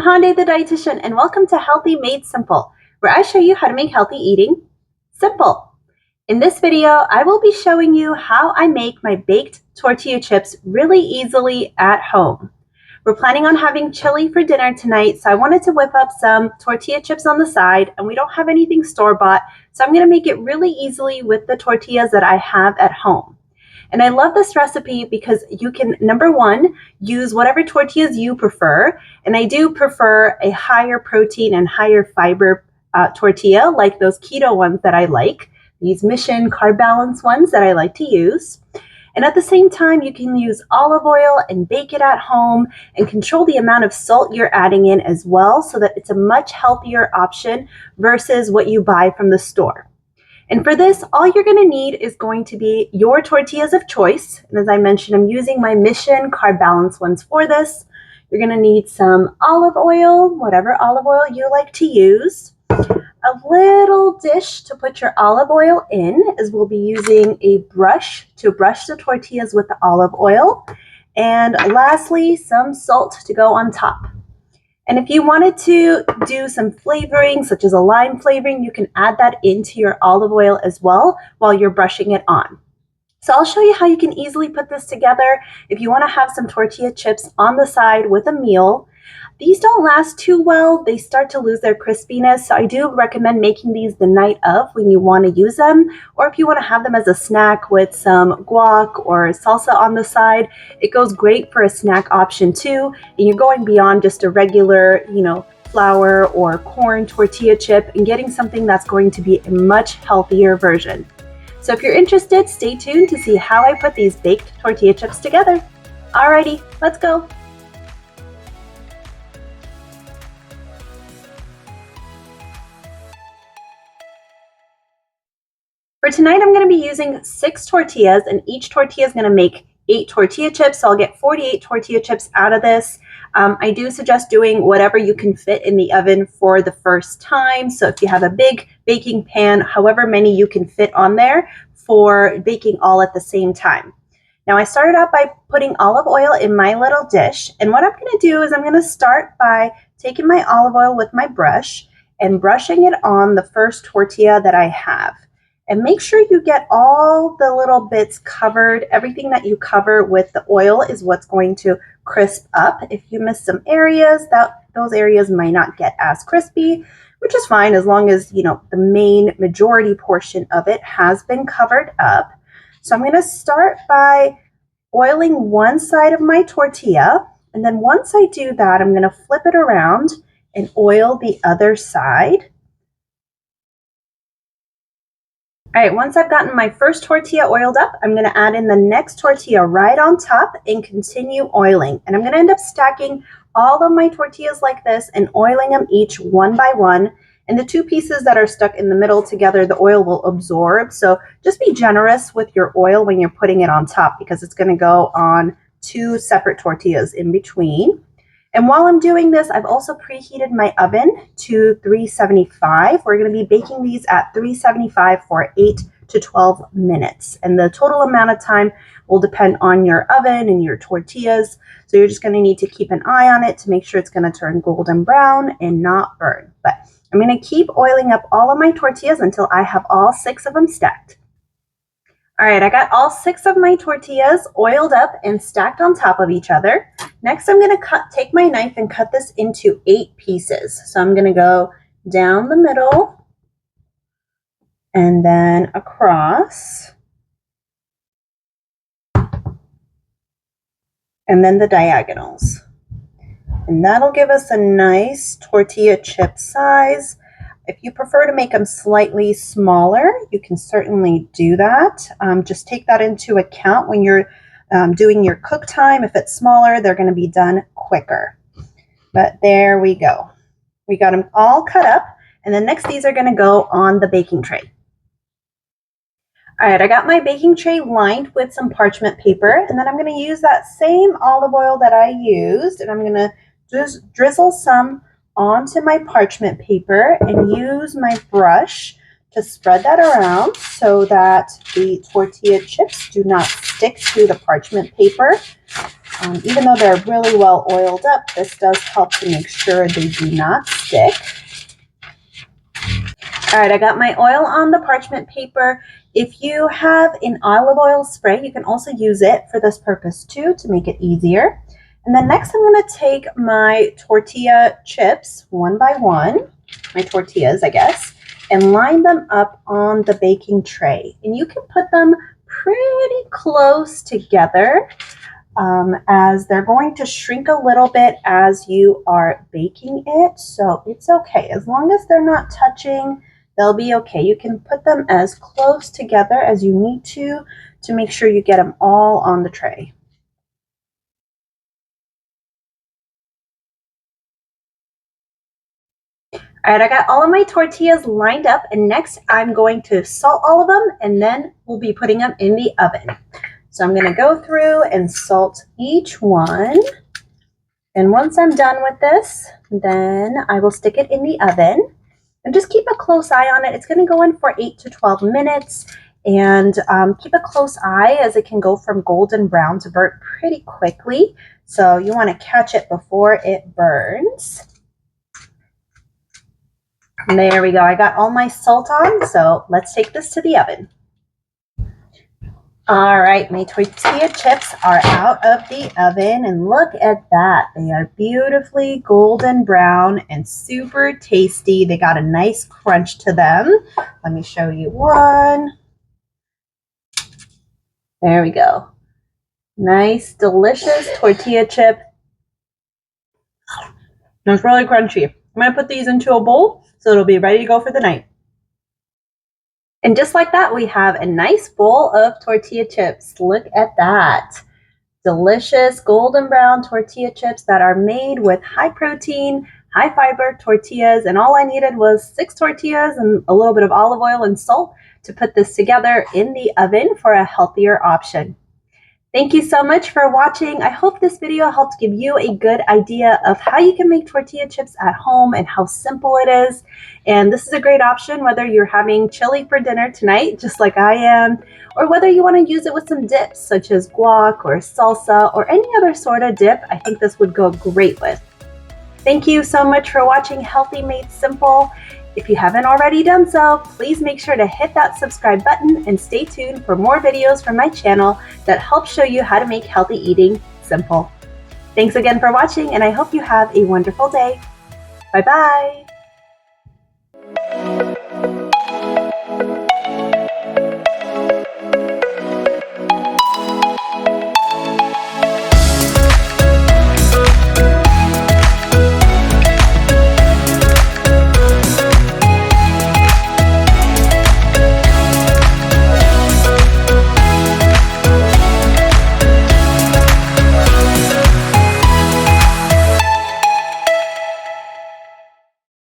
Hyundai the Dietitian, and welcome to Healthy Made Simple, where I show you how to make healthy eating simple. In this video, I will be showing you how I make my baked tortilla chips really easily at home. We're planning on having chili for dinner tonight, so I wanted to whip up some tortilla chips on the side, and we don't have anything store-bought, so I'm going to make it really easily with the tortillas that I have at home. And I love this recipe because you can, number one, use whatever tortillas you prefer. And I do prefer a higher protein and higher fiber tortilla, like those keto ones that I like, these Mission carb balance ones that I like to use. And at the same time, you can use olive oil and bake it at home and control the amount of salt you're adding in as well, so that it's a much healthier option versus what you buy from the store. And for this, all you're going to need is going to be your tortillas of choice. And as I mentioned, I'm using my Mission carb balance ones for this. You're going to need some olive oil, whatever olive oil you like to use. A little dish to put your olive oil in, as we'll be using a brush to brush the tortillas with the olive oil. And lastly, some salt to go on top. And if you wanted to do some flavoring, such as a lime flavoring, you can add that into your olive oil as well while you're brushing it on. So I'll show you how you can easily put this together if you want to have some tortilla chips on the side with a meal. These don't last too well. They start to lose their crispiness, so I do recommend making these the night of when you want to use them, or if you want to have them as a snack with some guac or salsa on the side. It goes great for a snack option too, and you're going beyond just a regular, flour or corn tortilla chip and getting something that's going to be a much healthier version. So if you're interested, stay tuned to see how I put these baked tortilla chips together. Alrighty, let's go. For tonight, I'm going to be using 6 tortillas, and each tortilla is going to make 8 tortilla chips, so I'll get 48 tortilla chips out of this. I do suggest doing whatever you can fit in the oven for the first time. So if you have a big baking pan, however many you can fit on there for baking all at the same time. Now, I started out by putting olive oil in my little dish, and what I'm going to do is I'm going to start by taking my olive oil with my brush and brushing it on the first tortilla that I have. And make sure you get all the little bits covered. Everything that you cover with the oil is what's going to crisp up. If you miss some areas, those areas might not get as crispy, which is fine as long as, the main majority portion of it has been covered up. So I'm going to start by oiling one side of my tortilla. And then once I do that, I'm going to flip it around and oil the other side. All right, once I've gotten my first tortilla oiled up, I'm going to add in the next tortilla right on top and continue oiling. And I'm going to end up stacking all of my tortillas like this and oiling them each one by one. And the 2 pieces that are stuck in the middle together, the oil will absorb. So just be generous with your oil when you're putting it on top, because it's going to go on 2 separate tortillas in between. And while I'm doing this, I've also preheated my oven to 375. We're going to be baking these at 375 for 8 to 12 minutes. And the total amount of time will depend on your oven and your tortillas. So you're just going to need to keep an eye on it to make sure it's going to turn golden brown and not burn. But I'm going to keep oiling up all of my tortillas until I have all 6 of them stacked. All right, I got all 6 of my tortillas oiled up and stacked on top of each other. Next, I'm going to take my knife and cut this into 8 pieces. So I'm going to go down the middle and then across, and then the diagonals. And that'll give us a nice tortilla chip size. If you prefer to make them slightly smaller, you can certainly do that. Just take that into account when you're doing your cook time. If it's smaller, they're going to be done quicker. But there we go. We got them all cut up. And then next, these are going to go on the baking tray. All right, I got my baking tray lined with some parchment paper. And then I'm going to use that same olive oil that I used. And I'm going to just drizzle some onto my parchment paper and use my brush to spread that around so that the tortilla chips do not stick to the parchment paper. Even though they're really well oiled up, this does help to make sure they do not stick. All right, I got my oil on the parchment paper. If you have an olive oil spray, you can also use it for this purpose too, to make it easier. And then next I'm going to take my tortilla chips one by one, my tortillas, I guess, and line them up on the baking tray. And you can put them pretty close together, as they're going to shrink a little bit as you are baking it. So it's okay. As long as they're not touching, they'll be okay. You can put them as close together as you need to make sure you get them all on the tray. All right, I got all of my tortillas lined up, and next I'm going to salt all of them, and then we'll be putting them in the oven. So I'm going to go through and salt each one. And once I'm done with this, then I will stick it in the oven and just keep a close eye on it. It's going to go in for 8 to 12 minutes, and keep a close eye as it can go from golden brown to burnt pretty quickly. So you want to catch it before it burns. And there we go. I got all my salt on, so let's take this to the oven. All right, my tortilla chips are out of the oven, and look at that. They are beautifully golden brown and super tasty. They got a nice crunch to them. Let me show you one. There we go. Nice, delicious tortilla chip. It's really crunchy. I'm going to put these into a bowl so it'll be ready to go for the night. And just like that, we have a nice bowl of tortilla chips. Look at that. Delicious golden brown tortilla chips that are made with high protein, high fiber tortillas. And all I needed was 6 tortillas and a little bit of olive oil and salt to put this together in the oven for a healthier option. Thank you so much for watching. I hope this video helped give you a good idea of how you can make tortilla chips at home and how simple it is. And this is a great option whether you're having chili for dinner tonight, just like I am, or whether you want to use it with some dips such as guac or salsa or any other sort of dip. I think this would go great with. Thank you so much for watching Healthy Made Simple. If you haven't already done so, please make sure to hit that subscribe button and stay tuned for more videos from my channel that help show you how to make healthy eating simple. Thanks again for watching, and I hope you have a wonderful day. Bye-bye.